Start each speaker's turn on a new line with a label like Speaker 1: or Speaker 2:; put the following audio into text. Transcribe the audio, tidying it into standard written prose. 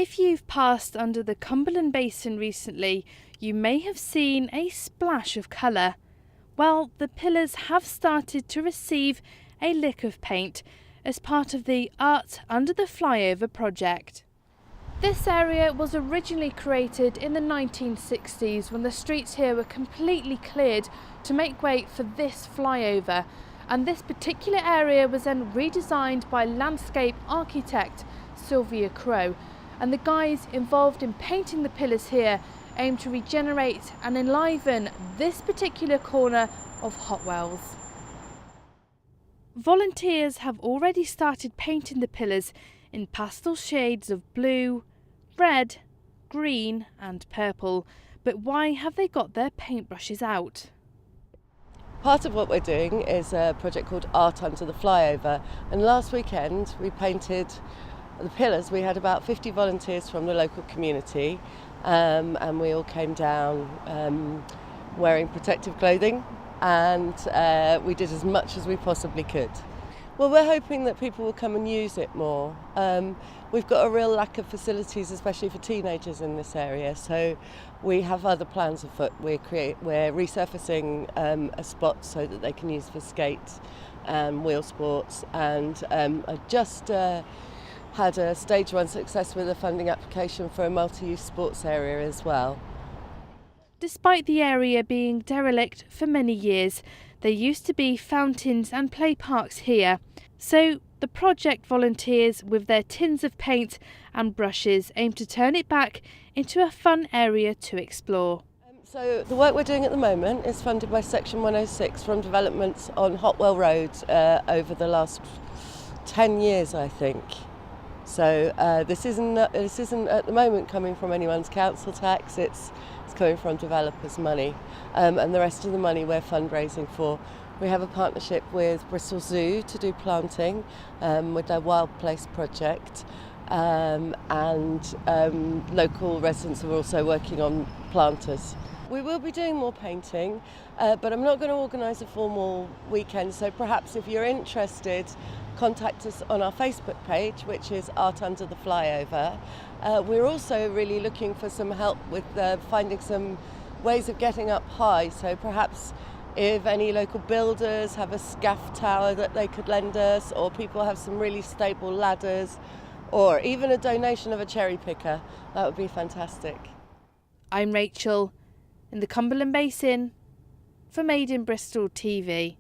Speaker 1: If you've passed under the Cumberland Basin recently, you may have seen a splash of colour. Well, the pillars have started to receive a lick of paint as part of the Art Under the Flyover project. This area was originally created in the 1960s when the streets here were completely cleared to make way for this flyover, and this particular area was then redesigned by landscape architect Sylvia Crowe, and the guys involved in painting the pillars here aim to regenerate and enliven this particular corner of Hotwells. Volunteers have already started painting the pillars in pastel shades of blue, red, green and purple. But why have they got their paintbrushes out?
Speaker 2: Part of what we're doing is a project called Art Under the Flyover, and last weekend we painted the pillars. We had about 50 volunteers from the local community, and we all came down wearing protective clothing, and we did as much as we possibly could. Well, we're hoping that people will come and use it more. We've got a real lack of facilities, especially for teenagers in this area, so we have other plans afoot. We're resurfacing a spot so that they can use for skates and wheel sports, and I just had a stage 1 success with a funding application for a multi-use sports area as well.
Speaker 1: Despite the area being derelict for many years, there used to be fountains and play parks here. So the project volunteers with their tins of paint and brushes aim to turn it back into a fun area to explore.
Speaker 2: So the work we're doing at the moment is funded by Section 106 from developments on Hotwell Road over the last 10 years, I think. So this isn't at the moment coming from anyone's council tax, it's coming from developers' money, and the rest of the money we're fundraising for. We have a partnership with Bristol Zoo to do planting with their Wild Place project, and local residents are also working on planters. We will be doing more painting, but I'm not going to organise a formal weekend, so perhaps if you're interested, contact us on our Facebook page, which is Art Under the Flyover. We're also really looking for some help with finding some ways of getting up high, so perhaps if any local builders have a scaff tower that they could lend us, or people have some really stable ladders, or even a donation of a cherry picker, that would be fantastic.
Speaker 1: I'm Rachel in the Cumberland Basin for In Bristol TV.